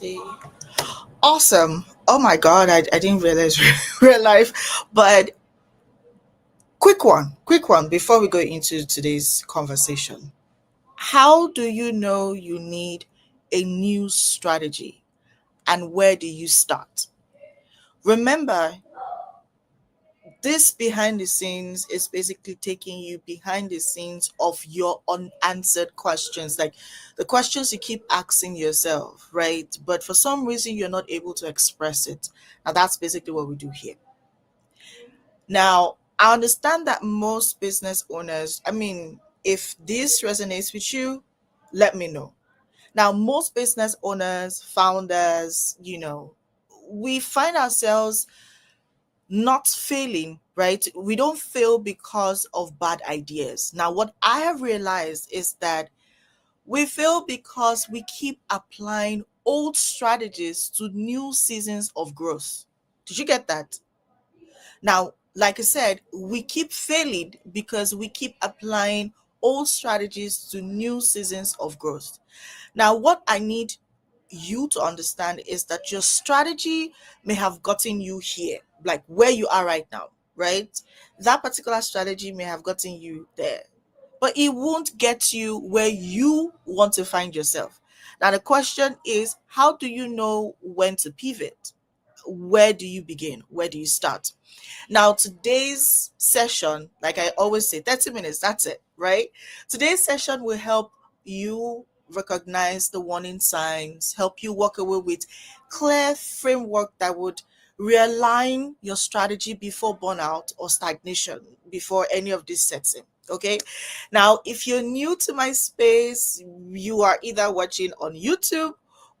see. Awesome. Oh my God, I didn't realize real life. But quick one before we go into today's conversation. How do you know you need a new strategy and where do you start? Remember, this behind the scenes is basically taking you behind the scenes of your unanswered questions, like the questions you keep asking yourself, right? But for some reason, you're not able to express it. Now, that's basically what we do here. Now, I understand that most business owners, if this resonates with you, let me know. Now, most business owners, founders, we find ourselves not failing, right? We don't fail because of bad ideas. Now, what I have realized is that we fail because we keep applying old strategies to new seasons of growth. Did you get that? Now, like I said, we keep failing because we keep applying old strategies to new seasons of growth. Now, what I need you to understand is that your strategy may have gotten you here, like where you are right now, right? That particular strategy may have gotten you there, but it won't get you where you want to find yourself. Now, the question is, how do you know when to pivot? Where do you begin? Where do you start? Now, today's session, like I always say, 30 minutes, that's it, right? Today's session will help you recognize the warning signs, help you walk away with clear framework that would realign your strategy before burnout or stagnation, before any of this sets in. Okay. Now, if you're new to my space, you are either watching on YouTube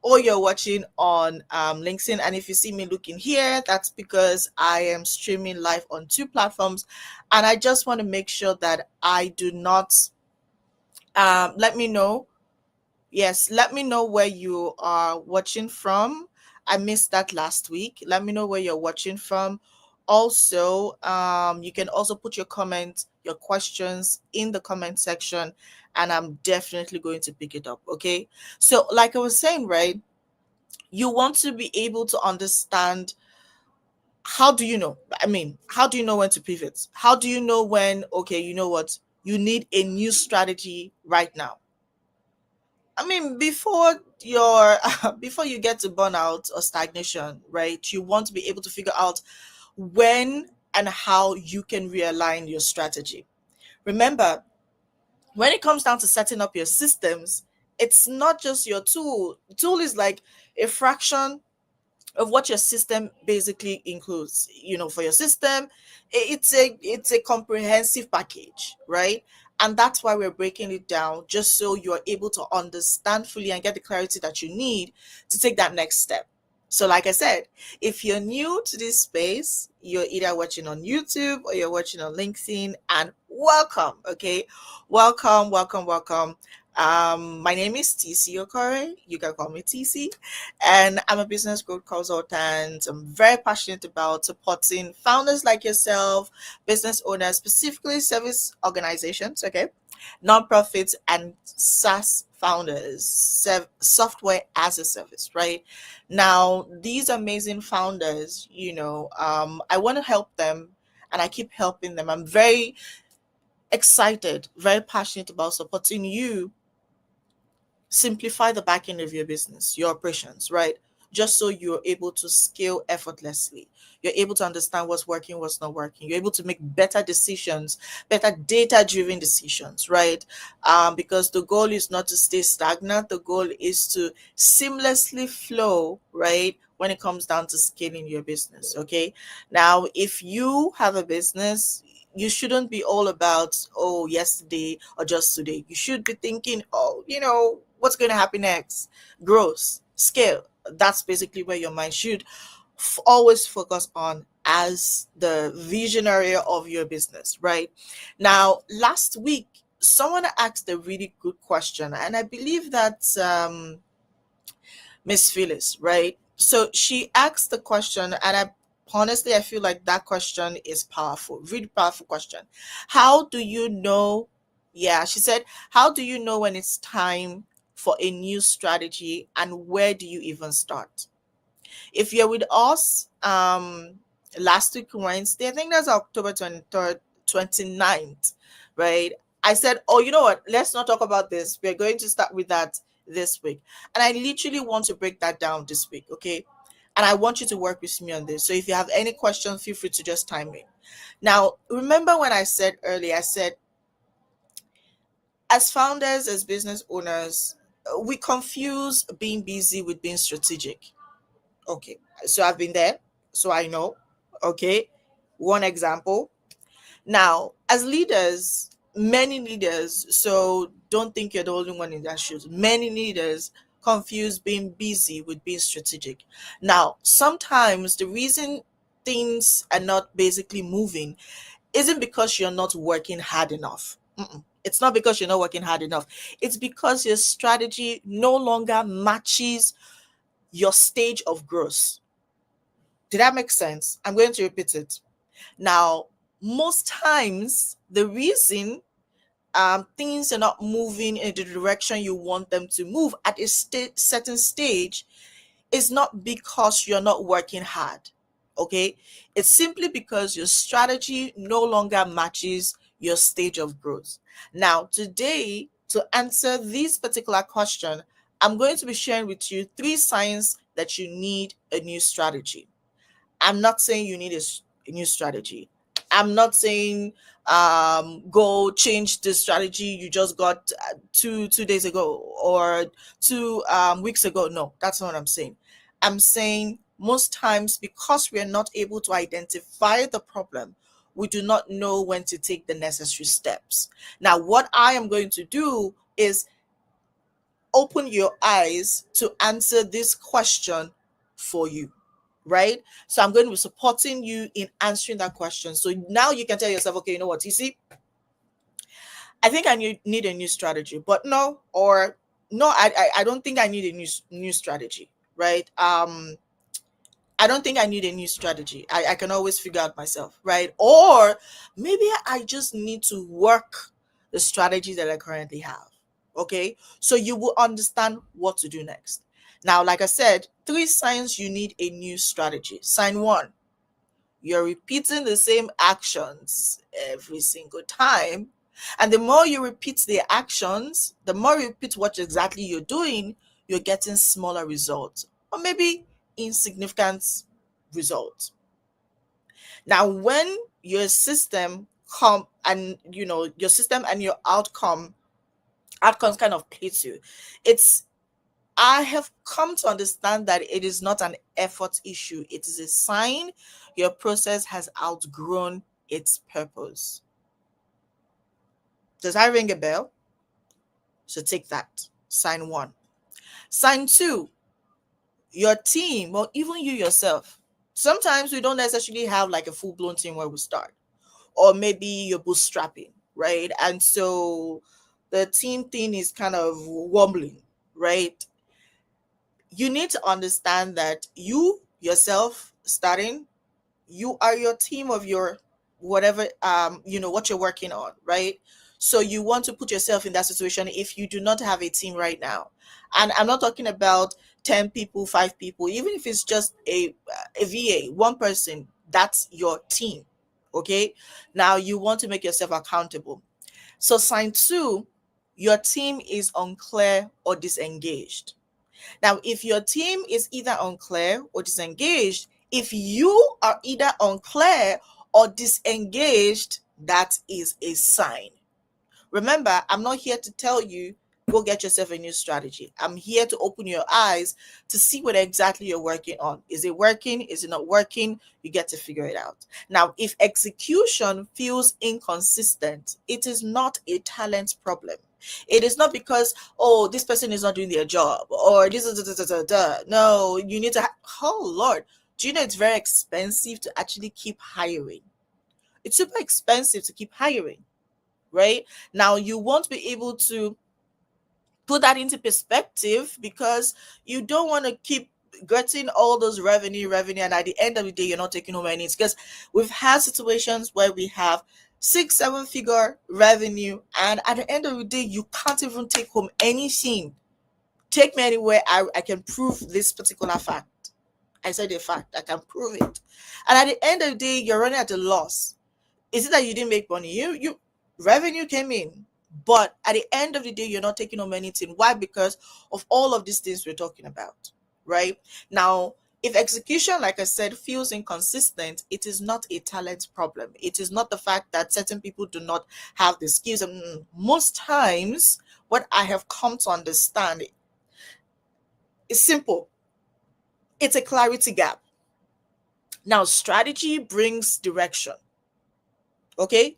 or you're watching on LinkedIn. And if you see me looking here, that's because I am streaming live on two platforms. And I just want to make sure that I do not, let me know. Yes, let me know where you are watching from. I missed that last week. Let me know where you're watching from. Also, you can also put your comments, your questions in the comment section, and I'm definitely going to pick it up. Okay. So, like I was saying, right? You want to be able to understand, how do you know? How do you know when to pivot? How do you know when, okay, you know what? You need a new strategy right now. Before your before you get to burnout or stagnation, right? You want to be able to figure out when and how you can realign your strategy. Remember, when it comes down to setting up your systems, it's not just your tool. Tool is like a fraction of what your system basically includes. For your system, it's a comprehensive package, right? And that's why we're breaking it down, just so you're able to understand fully and get the clarity that you need to take that next step. So like I said, if you're new to this space, you're either watching on YouTube or you're watching on LinkedIn, and welcome. Okay, welcome. My name is TC Okore. You can call me TC, and I'm a business growth consultant. I'm very passionate about supporting founders like yourself, business owners, specifically service organizations, okay, nonprofits, and SaaS founders, software as a service, right? Now, these amazing founders, I want to help them, and I keep helping them. I'm very excited, very passionate about supporting you simplify the back end of your business, your operations, right? Just so you're able to scale effortlessly. You're able to understand what's working, what's not working. You're able to make better decisions, better data-driven decisions, right? Because the goal is not to stay stagnant. The goal is to seamlessly flow, right? When it comes down to scaling your business, okay? Now, if you have a business, you shouldn't be all about, oh, yesterday or just today. You should be thinking, oh, what's going to happen next? Growth, scale. That's basically where your mind should always focus on as the visionary of your business, right? Now, last week, someone asked a really good question, and I believe that's Miss Phyllis, right? So she asked the question, and I feel like that question is powerful, really powerful question. How do you know? Yeah, she said, how do you know when it's time for a new strategy, and where do you even start? If you're with us, last week Wednesday, I think that's October 23rd, 29th, right? I said, oh, you know what? Let's not talk about this. We're going to start with that this week. And I literally want to break that down this week, okay? And I want you to work with me on this. So if you have any questions, feel free to just time in. Now, remember when I said earlier, I said, as founders, as business owners, we confuse being busy with being strategic. Okay, so I've been there, so I know. Okay, one example. Now, as leaders, many leaders, so don't think you're the only one in that shoes. Many leaders confuse being busy with being strategic. Now, sometimes the reason things are not basically moving isn't because you're not working hard enough. It's not because you're not working hard enough. It's because your strategy no longer matches your stage of growth. Did that make sense? I'm going to repeat it. Now, most times, the reason things are not moving in the direction you want them to move at a certain stage is not because you're not working hard. Okay? It's simply because your strategy no longer matches your stage of growth. Now, today, to answer this particular question, I'm going to be sharing with you 3 signs that you need a new strategy. I'm not saying you need a new strategy. I'm not saying go change the strategy you just got 2 days ago or 2 weeks ago. No, that's not what I'm saying. I'm saying most times, because we are not able to identify the problem, we do not know when to take the necessary steps. Now, what I am going to do is open your eyes to answer this question for you, right? So I'm going to be supporting you in answering that question. So now you can tell yourself, okay, you know what, you see, I think I need a new strategy, but no, or no, I don't think I need a new strategy, right? I don't think I need a new strategy. I can always figure out myself, right? Or maybe I just need to work the strategy that I currently have. Okay. So you will understand what to do next. Now, like I said, 3 signs you need a new strategy. Sign 1, you're repeating the same actions every single time. And the more you repeat the actions, the more you repeat what exactly you're doing, you're getting smaller results, or maybe insignificant results. Now, when your system come and your system and your outcomes kind of plates you, it's I have come to understand that it is not an effort issue. It is a sign your process has outgrown its purpose. Does that ring a bell? So take that. Sign 1. Sign 2, your team, or even you yourself. Sometimes we don't necessarily have like a full-blown team where we start, or maybe you're bootstrapping, right? And so the team thing is kind of wobbling, right? You need to understand that you yourself starting, you are your team of your whatever what you're working on, right? So you want to put yourself in that situation if you do not have a team right now. And I'm not talking about 10 people, 5 people, even if it's just a VA, one person, that's your team. Okay, now you want to make yourself accountable. So sign 2, your team is unclear or disengaged. Now, if your team is either unclear or disengaged, if you are either unclear or disengaged, that is a sign. Remember, I'm not here to tell you, go get yourself a new strategy. I'm here to open your eyes to see what exactly you're working on. Is it working? Is it not working? You get to figure it out. Now, if execution feels inconsistent, it is not a talent problem. It is not because, oh, this person is not doing their job, or this is no, you need to oh Lord, do you know it's very expensive to actually keep hiring? It's super expensive to keep hiring, right? Now you won't be able to put that into perspective because you don't want to keep getting all those revenue, and at the end of the day, you're not taking home any. Because we've had situations where we have 6-7 figure revenue, and at the end of the day, you can't even take home anything. Take me anywhere, I can prove this particular fact. I said a fact, I can prove it. And at the end of the day, you're running at a loss. Is it that you didn't make money? You revenue came in, but at the end of the day, you're not taking home anything. Why? Because of all of these things we're talking about, right? Now, if execution, like I said, feels inconsistent, it is not a talent problem. It is not the fact that certain people do not have the skills. And most times, what I have come to understand is simple. It's a clarity gap. Now, strategy brings direction. Okay?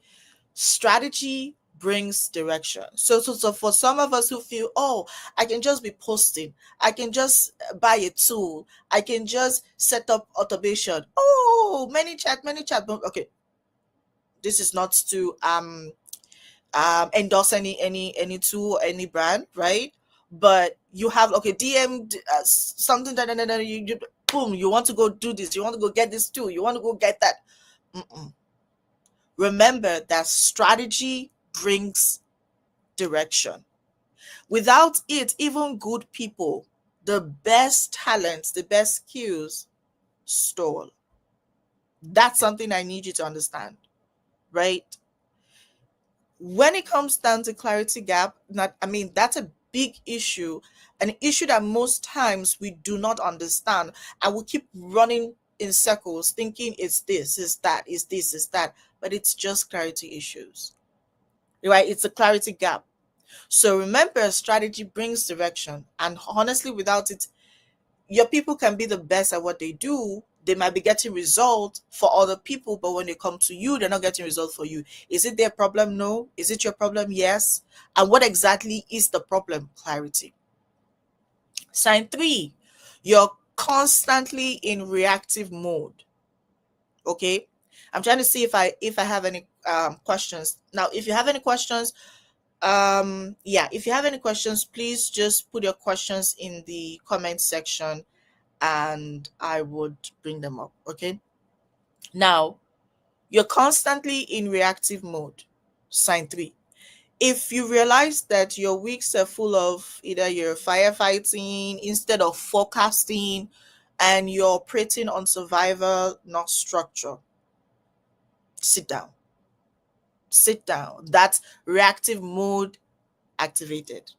Strategy brings direction. So for some of us who feel, oh, I can just be posting, I can just buy a tool, I can just set up automation. Oh, many chat. Okay, this is not to endorse any tool, any brand, right? But you have, okay, DM something that you boom, you want to go do this, you want to go get this tool, you want to go get that. Remember that strategy brings direction. Without it, even good people, the best talents, the best skills stall. That's something I need you to understand, right? When it comes down to clarity gap, that's a big issue, an issue that most times we do not understand, and we keep running in circles thinking it's this, is that, is this, is that, but it's just clarity issues, right? It's a clarity gap. So remember, strategy brings direction, and honestly, without it, your people can be the best at what they do. They might be getting results for other people, but when they come to you, they're not getting results for you. Is it their problem? No. Is it your problem? Yes. And what exactly is the problem? Clarity. Sign 3, you're constantly in reactive mode. Okay, I'm trying to see if I have any questions. Now, if you have any questions, if you have any questions, please just put your questions in the comment section and I would bring them up. Okay, now you're constantly in reactive mode. Sign 3, if you realize that your weeks are full of either you're firefighting instead of forecasting and you're operating on survival, not structure, sit down. That's reactive mode activated.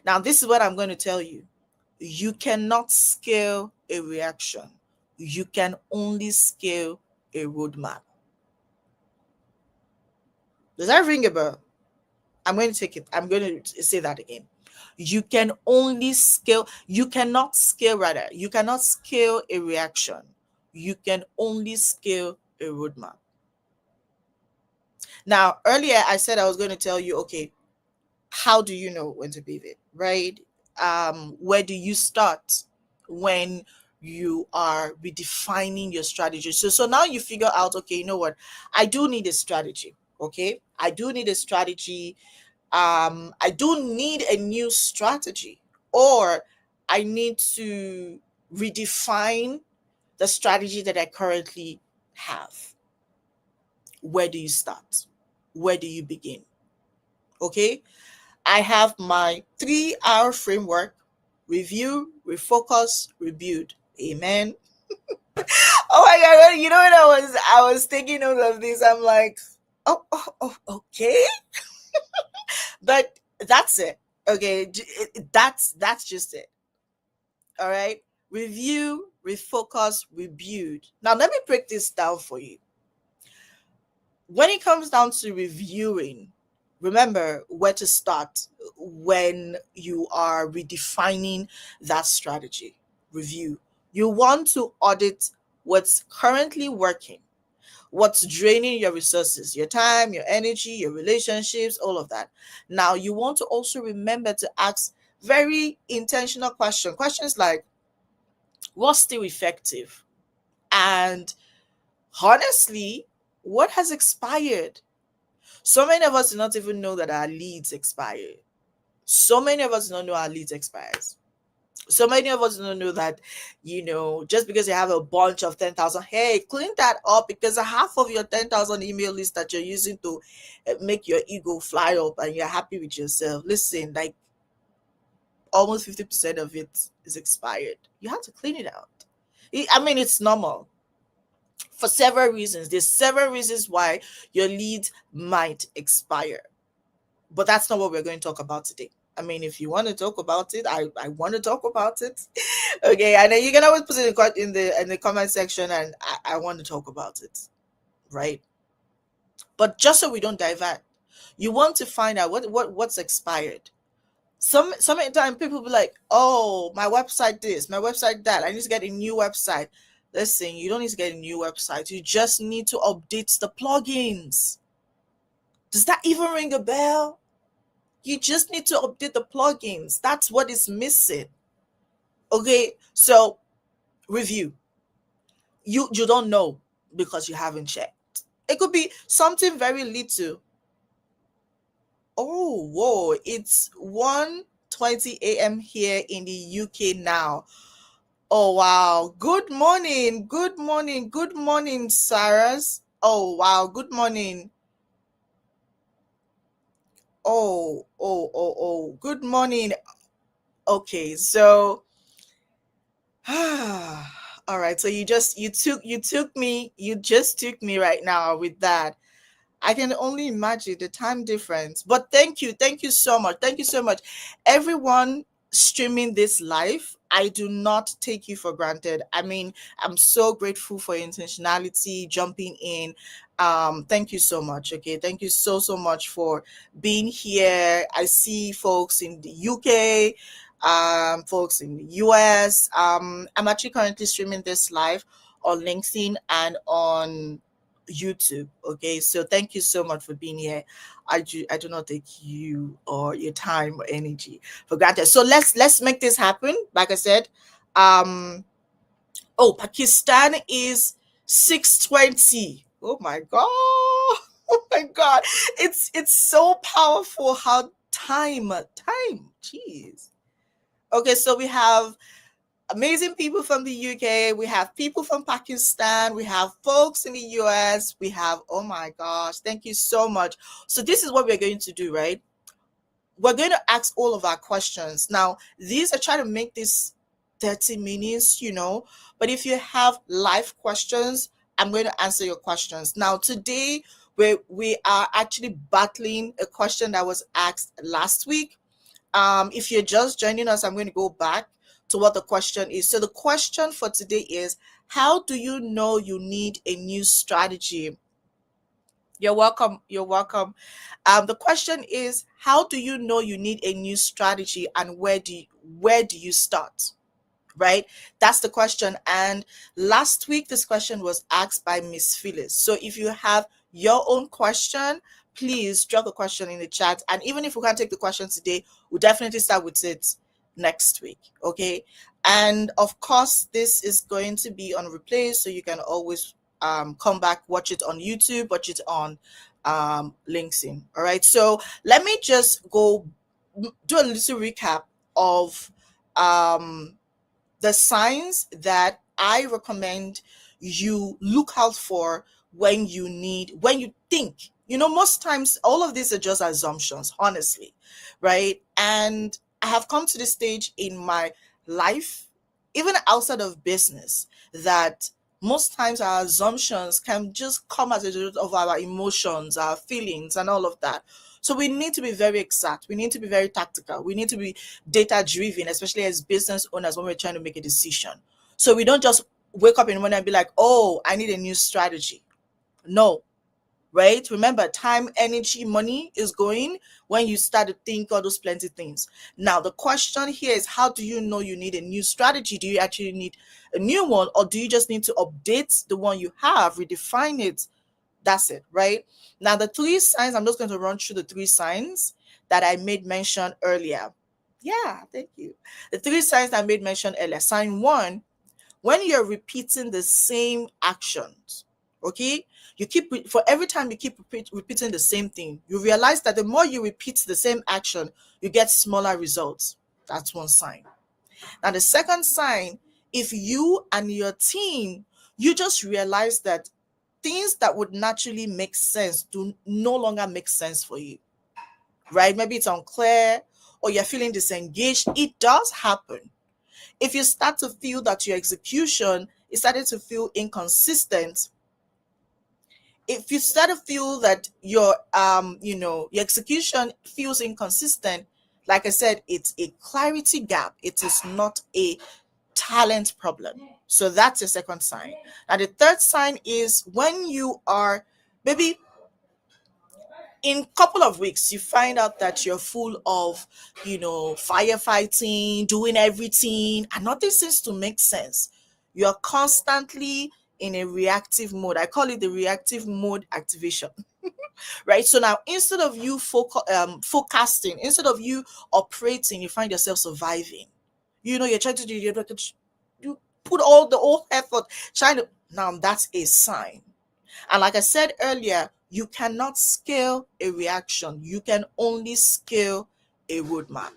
Now, this is what I'm going to tell you. You cannot scale a reaction. You can only scale a roadmap. Does that ring a bell? I'm going to say that again. You cannot scale a reaction. You can only scale a roadmap. Now, earlier I said I was going to tell you, okay, how do you know when to pivot, right? Where do you start when you are redefining your strategy? So now you figure out, okay, you know what? I do need a strategy. Okay, I do need a strategy. I do need a new strategy, or I need to redefine the strategy that I currently have. Where do you start? Where do you begin? Okay, I have my 3R framework: review, refocus, rebuild. Amen. Oh my God! You know, when I was taking note of this, I'm like, oh, okay. But that's it. Okay, that's just it. All right. Review, refocus, rebuild. Now let me break this down for you. When it comes down to reviewing, remember where to start when you are redefining that strategy. Review. You want to audit what's currently working, what's draining your resources, your time, your energy, your relationships, all of that. Now, you want to also remember to ask very intentional questions like, what's still effective? And honestly, what has expired? So many of us do not even know that our leads expired. So many of us don't know our leads expires. So many of us don't know that, just because you have a bunch of 10,000, hey, clean that up, because half of your 10,000 email list that you're using to make your ego fly up and you're happy with yourself. Listen, like, almost 50% of it is expired. You have to clean it out. I mean, it's normal for several reasons. There's several reasons why your lead might expire, but that's not what we're going to talk about today. I mean, if you want to talk about it, I want to talk about it. Okay, and then you can always put it in the comment section, and I want to talk about it, right? But just so we don't divert, you want to find out what's expired. Sometimes people be like, oh, my website this, my website that, I need to get a new website. Listen, you don't need to get a new website. You just need to update the plugins. Does that even ring a bell? You just need to update the plugins. That's what is missing. Okay, so review. You don't know because you haven't checked. It could be something very little. Oh, whoa, it's 1:20 a.m. here in the UK now. Oh, wow. Good morning. Good morning. Good morning, Sarahs. Oh, wow. Good morning. Oh. Good morning. Okay, so all right. So you just you took me right now with that. I can only imagine the time difference. But thank you so much. Thank you so much, everyone streaming this live. I do not take you for granted. I mean, I'm so grateful for your intentionality, jumping in. Thank you so much. Okay, thank you so much for being here. I see folks in the UK, folks in the US. I'm actually currently streaming this live on LinkedIn and on YouTube. Okay, so thank you so much for being here. I do not take you or your time or energy for granted. So let's make this happen. Like I said, Pakistan is 6:20. Oh my god. Oh my god. It's so powerful how time. Jeez. Okay, so we have amazing people from the UK, we have people from Pakistan, we have folks in the US, we have, oh my gosh, thank you so much. So this is what we're going to do, right? We're going to ask all of our questions. Now, these are trying to make this 30 minutes, but if you have live questions, I'm going to answer your questions. Now, today, we are actually battling a question that was asked last week. If you're just joining us, I'm going to go back to what the question is. So the question for today is, how do you know you need a new strategy? You're welcome. The question is, how do you know you need a new strategy, and where do you start? Right? That's the question. And last week, this question was asked by Miss Phyllis. So if you have your own question, please drop the question in the chat. And even if we can't take the question today, we'll definitely start with it next week. Okay. And of course, this is going to be on replay, so you can always come back, watch it on YouTube, watch it on LinkedIn. All right. So let me just go do a little recap of the signs that I recommend you look out for when you think, most times all of these are just assumptions, honestly, right? And I have come to this stage in my life, even outside of business, that most times our assumptions can just come as a result of our emotions, our feelings, and all of that. So we need to be very exact. We need to be very tactical. We need to be data driven, especially as business owners when we're trying to make a decision. So we don't just wake up in the morning and be like, oh, I need a new strategy. No, right? Remember, time, energy, money is going when you start to think all those plenty things. Now, the question here is, how do you know you need a new strategy? Do you actually need a new one, or do you just need to update the one you have, redefine it? That's it, right? Now, the 3 signs, I'm just going to run through the 3 signs that I made mention earlier. Yeah, thank you. The 3 signs I made mention earlier. Sign 1, when you're repeating the same actions, okay? For every time you keep repeating the same thing, you realize that the more you repeat the same action, you get smaller results. That's one sign. Now, the second sign, if you and your team, you just realize that things that would naturally make sense do no longer make sense for you, right? Maybe it's unclear, or you're feeling disengaged, it does happen. If you start to feel that your execution is starting to feel inconsistent, if you start to feel that your your execution feels inconsistent, like I said, it's a clarity gap. It is not a talent problem. So that's the second sign. And the third sign is when you are maybe in couple of weeks you find out that you're full of firefighting, doing everything, and nothing seems to make sense. You're constantly in a reactive mode. I call it the reactive mode activation. Right? So now instead of you forecasting, instead of you operating, you find yourself surviving. You're trying to do, you put all the whole effort trying to. Now that's a sign. And like I said earlier, you cannot scale a reaction. You can only scale a roadmap,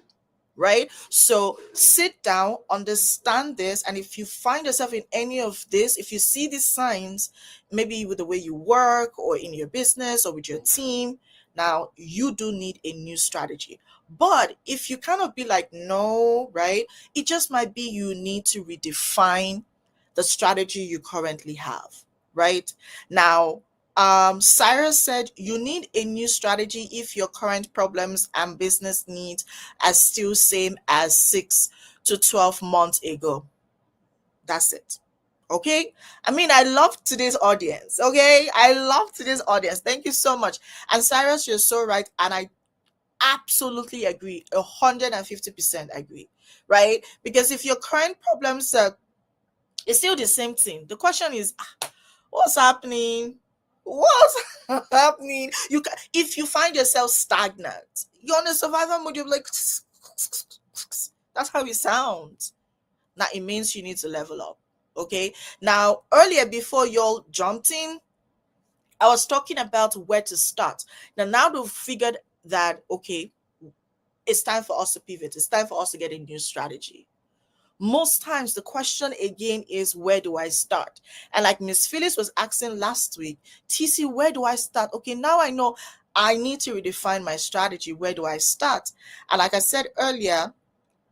right? So sit down, understand this. And if you find yourself in any of this, if you see these signs, maybe with the way you work or in your business or with your team, now you do need a new strategy. But if you kind of be like, no, right? It just might be you need to redefine the strategy you currently have, right? Now, Cyrus said you need a new strategy if your current problems and business needs are still same as 6 to 12 months ago. That's it. Okay. I mean, I love today's audience. Okay. I love today's audience. Thank you so much. And Cyrus, you're so right. And I absolutely agree. 150% agree. Right? Because if your current problems are it's still the same thing. The question is, what's happening? What's happening? If you find yourself stagnant, you're on a survival mode. You're like, that's how it sounds. Now it means you need to level up. Okay. Now earlier before y'all jumped in, I was talking about where to start. Now we've figured that okay, it's time for us to pivot. It's time for us to get a new strategy. Most times the question again is, where do I start? And like Miss Phyllis was asking last week, TC, where do I start? Okay, now I know I need to redefine my strategy. Where do I start? And like I said earlier,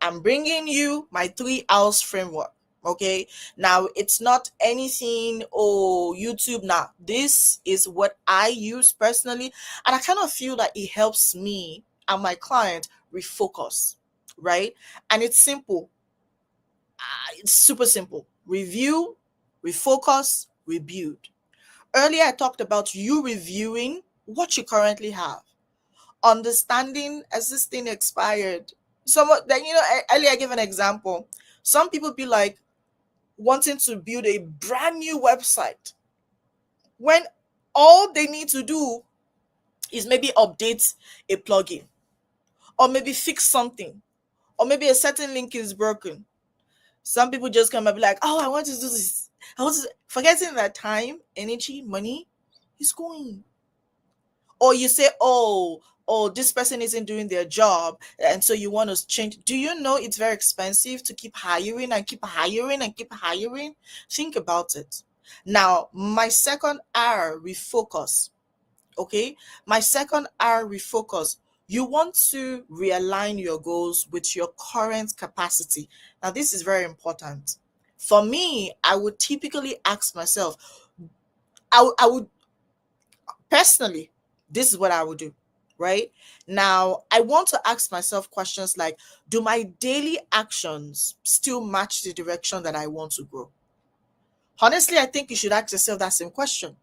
I'm bringing you my 3 hours framework. Okay, now it's not anything, YouTube. Now this is what I use personally, and I kind of feel that it helps me and my client refocus, right? And it's simple. It's super simple. Review, refocus, rebuild. Earlier, I talked about you reviewing what you currently have, understanding as this thing expired. Earlier I gave an example. Some people be like wanting to build a brand new website when all they need to do is maybe update a plugin or maybe fix something or maybe a certain link is broken. Some people just come and be like, oh, I want to do this. Forgetting that time, energy, money is going. Or you say, this person isn't doing their job, and so you want to change. Do you know it's very expensive to keep hiring and keep hiring and keep hiring? Think about it. Now, my second R, refocus. Okay? My second R, refocus. You want to realign your goals with your current capacity. Now, this is very important. For me, I would typically ask myself, I would personally, this is what I would do, right? Now, I want to ask myself questions like, do my daily actions still match the direction that I want to grow? Honestly, I think you should ask yourself that same question.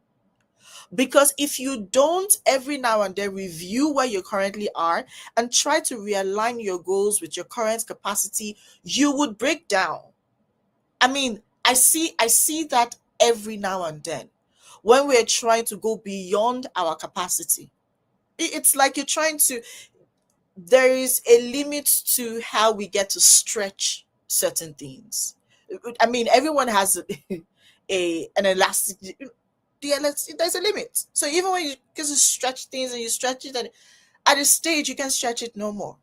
Because if you don't every now and then review where you currently are and try to realign your goals with your current capacity, you would break down. I mean, I see that every now and then when we're trying to go beyond our capacity. It's like you're trying to, there is a limit to how we get to stretch certain things. I mean, everyone has an elastic, there's a limit. So even when you get to stretch things and you stretch it, and at a stage you can stretch it no more.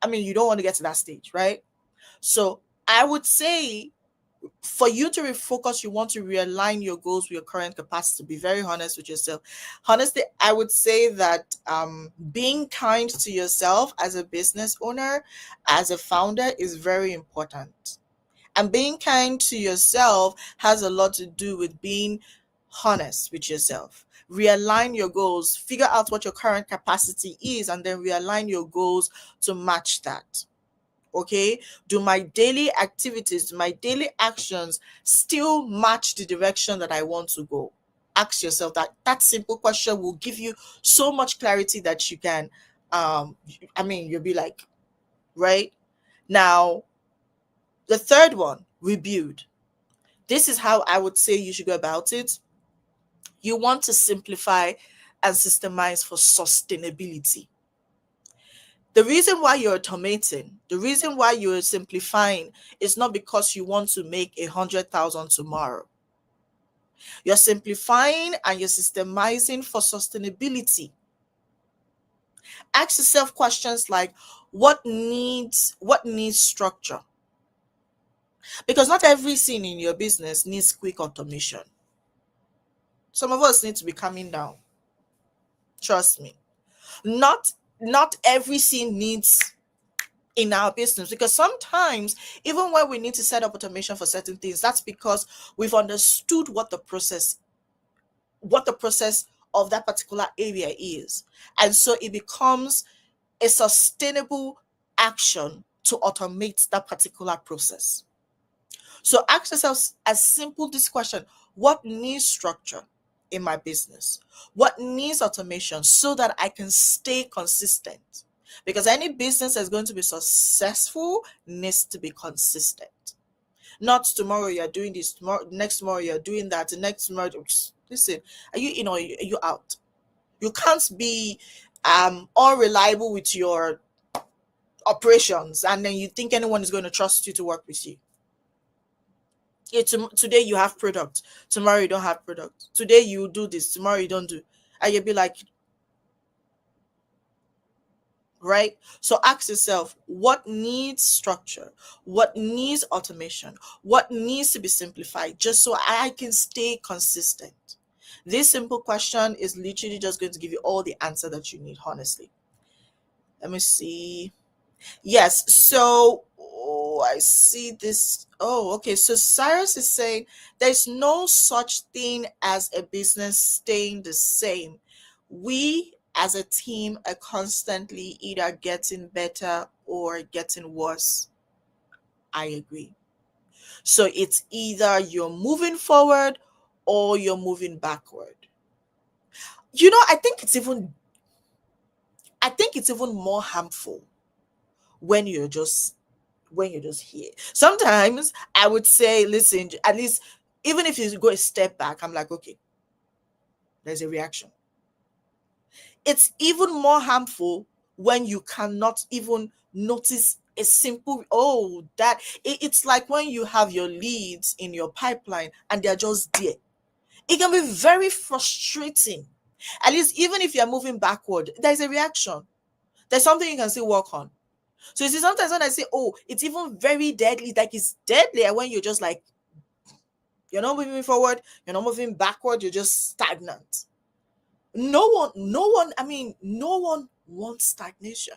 I mean, you don't want to get to that stage, right? So I would say For you to refocus, you want to realign your goals with your current capacity. Be very honest with yourself. Honestly, I would say that being kind to yourself as a business owner, as a founder, is very important. And being kind to yourself has a lot to do with being honest with yourself. Realign your goals, figure out what your current capacity is, and then realign your goals to match that. Okay, do my daily activities, my daily actions still match the direction that I want to go? Ask yourself that simple question will give you so much clarity that you can you'll be like, right? Now, the third one, rebuild. This is how I would say you should go about it. You want to simplify and systemize for sustainability. The reason why you're automating, the reason why you're simplifying is not because you want to make 100,000 tomorrow. You're simplifying and you're systemizing for sustainability. Ask yourself questions like, what needs structure? Because not everything in your business needs quick automation. Some of us need to be calming down. Trust me. Not everything needs in our business, because sometimes even when we need to set up automation for certain things, that's because we've understood what the process of that particular area is, and so it becomes a sustainable action to automate that particular process. So ask yourself as simple this question: what needs structure in my business? What needs automation so that I can stay consistent? Because any business that's going to be successful needs to be consistent. Not tomorrow you're doing this, tomorrow you're doing that, the next tomorrow. Listen, are you in or are you out? You can't be unreliable with your operations and then you think anyone is going to trust you to work with you. Today you have product, tomorrow you don't have product. Today you do this, tomorrow you don't do. And you'll be like, right? So ask yourself, what needs structure? What needs automation? What needs to be simplified just so I can stay consistent? This simple question is literally just going to give you all the answer that you need, honestly. Let me see. Yes, so I see this. Oh, okay. So Cyrus is saying there's no such thing as a business staying the same. We as a team are constantly either getting better or getting worse. I agree. So it's either you're moving forward or you're moving backward. I think it's even more harmful when you're just here. Sometimes I would say, listen, at least even if you go a step back, I'm like, okay, there's a reaction. It's even more harmful when you cannot even notice a simple, it's like when you have your leads in your pipeline and they're just there. It can be very frustrating. At least even if you're moving backward, there's a reaction. There's something you can still work on. So you see, sometimes when I say, oh, it's even very deadly, like it's deadlier when you're just like, you're not moving forward, you're not moving backward, you're just stagnant. No one wants stagnation.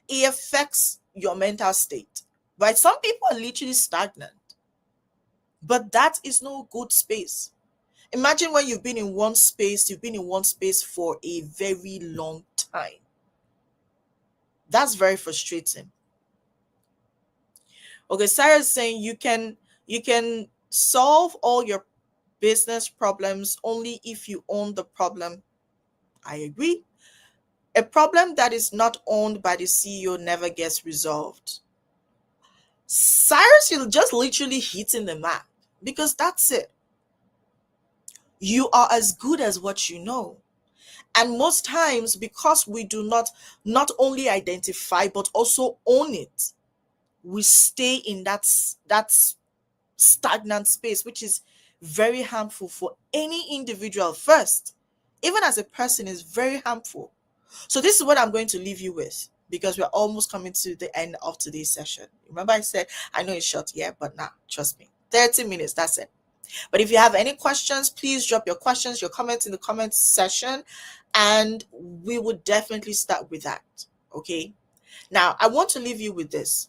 It affects your mental state. Right? Some people are literally stagnant. But that is no good space. Imagine when you've been in one space for a very long time. That's very frustrating. Okay, Sarah's saying you can solve all your business problems only if you own the problem. I agree. A problem that is not owned by the CEO never gets resolved. Cyrus, you're just literally hitting the mark, because that's it. You are as good as what you know. And most times, because we do not only identify but also own it, we stay in that stagnant space, which is very harmful for any individual first. Even as a person, is very harmful. So this is what I'm going to leave you with, because we're almost coming to the end of today's session. Remember I said, I know it's short, yeah, but nah, trust me. 30 minutes, that's it. But if you have any questions, please drop your questions, your comments in the comments section, and we would definitely start with that. Okay. Now, I want to leave you with this.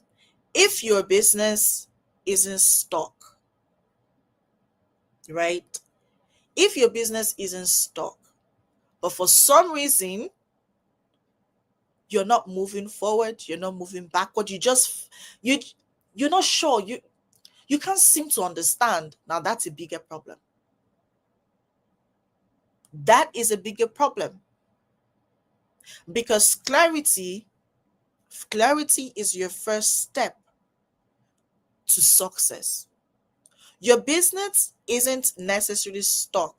If your business is in stock, right? If your business is in stock, but for some reason you're not moving forward, you're not moving backward, you're not sure, you can't seem to understand. Now that's a bigger problem. That is a bigger problem, because clarity is your first step to success. Your business isn't necessarily stuck.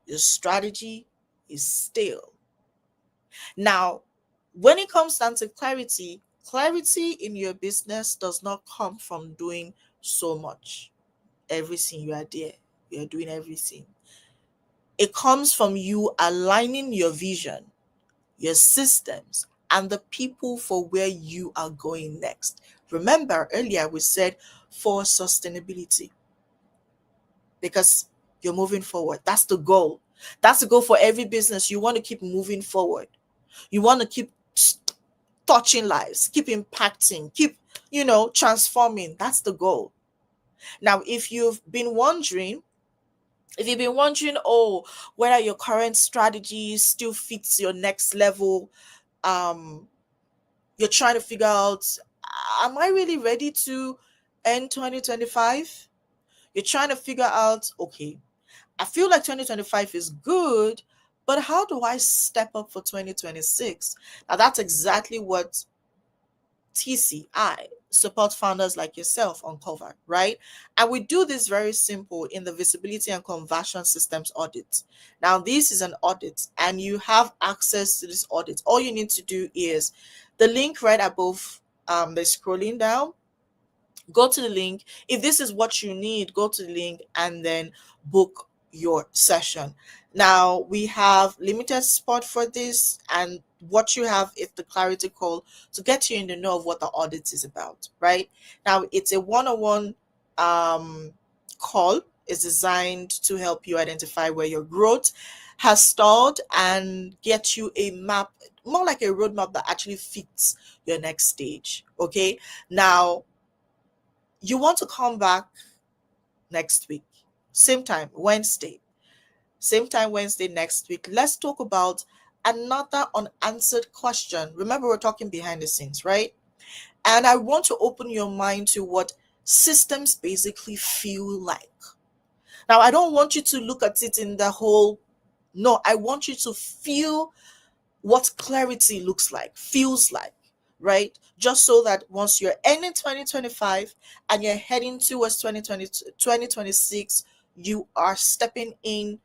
Your strategy is stale. Now, when it comes down to clarity in your business does not come from doing so much. Everything you are there, you are doing everything. It comes from you aligning your vision, your systems, and the people for where you are going next. Remember, earlier we said for sustainability, because you're moving forward. That's the goal. That's the goal for every business. You want to keep moving forward. You want to keep touching lives, keep impacting, keep, transforming. That's the goal. Now, if you've been wondering, oh, whether your current strategy still fits your next level, you're trying to figure out, am I really ready to end 2025? You're trying to figure out, okay, I feel like 2025 is good, but how do I step up for 2026? Now, that's exactly what TCI, support founders like yourself, uncover, right? And we do this very simple in the Visibility and Conversion Systems Audit. Now, this is an audit, and you have access to this audit. All you need to do is the link right above, the scrolling down. Go to the link. If this is what you need, go to the link and then book your session. Now, we have limited spot for this, and what you have is the clarity call to get you in the know of what the audit is about, right? Now, it's a one-on-one call. It's designed to help you identify where your growth has stalled and get you a map, more like a roadmap that actually fits your next stage. Okay. Now, you want to come back next week, same time, Wednesday next week. Let's talk about another unanswered question. Remember, we're talking behind the scenes, right? And I want to open your mind to what systems basically feel like. Now, I don't want you to look at it in the whole, no, I want you to feel what clarity looks like, feels like, right? Just so that once you're ending 2025 and you're heading towards 2026, you are stepping in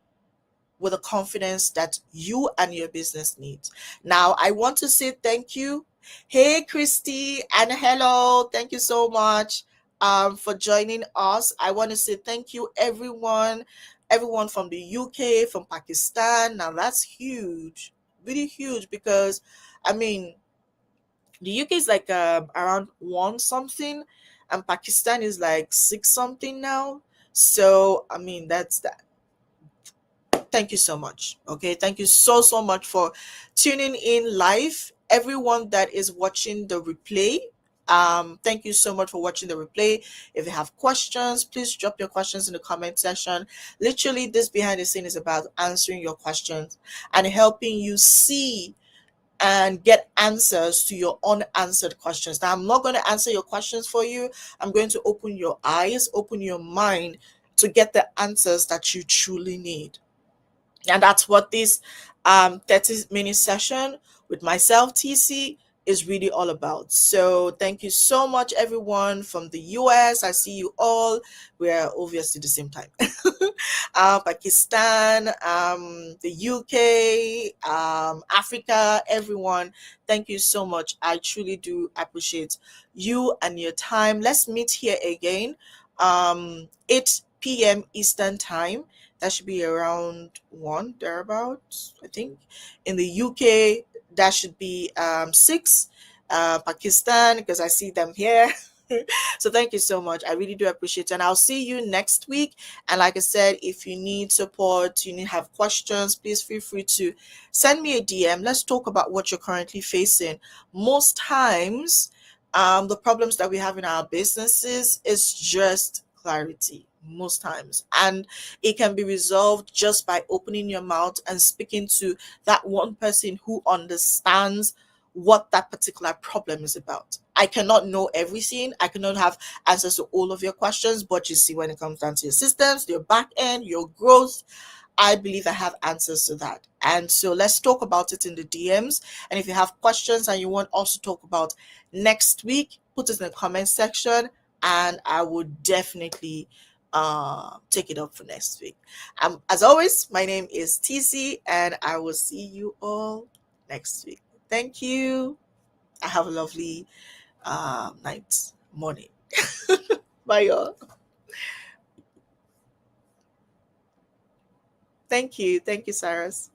with the confidence that you and your business needs. Now, I want to say thank you. Hey, Christy, and hello. Thank you so much for joining us. I want to say thank you, everyone from the UK, from Pakistan. Now, that's huge, really huge, because, I mean, the UK is like around 1 something, and Pakistan is like 6 something now. So, I mean, that's that. Thank you so much. Okay, thank you so much for tuning in live. Everyone that is watching the replay, thank you so much for watching the replay. If you have questions, please drop your questions in the comment section. Literally, this behind the scene is about answering your questions and helping you see and get answers to your unanswered questions. Now, I'm not going to answer your questions for you. I'm going to open your eyes, open your mind to get the answers that you truly need. And that's what this 30-minute session with myself, TC, is really all about. So thank you so much, everyone from the US. I see you all. We're obviously the same time. Pakistan, the UK, Africa, everyone. Thank you so much. I truly do appreciate you and your time. Let's meet here again, 8 p.m. Eastern time. That should be around 1 thereabouts, I think. In the UK, that should be 6. Pakistan, because I see them here. So thank you so much. I really do appreciate it. And I'll see you next week. And like I said, if you need support, you need have questions, please feel free to send me a DM. Let's talk about what you're currently facing. Most times, the problems that we have in our businesses is just clarity. Most times, and it can be resolved just by opening your mouth and speaking to that one person who understands what that particular problem is about. I cannot know everything. I cannot have answers to all of your questions, but you see, when it comes down to your systems, your back end, your growth, I believe I have answers to that. And so let's talk about it in the DMs. And if you have questions and you want us to talk about next week, put it in the comment section and I would definitely take it up for next week. As always, my name is TC and I will see you all next week. Thank you. I have a lovely night, morning. Bye, y'all. Thank you. Thank you, Cyrus.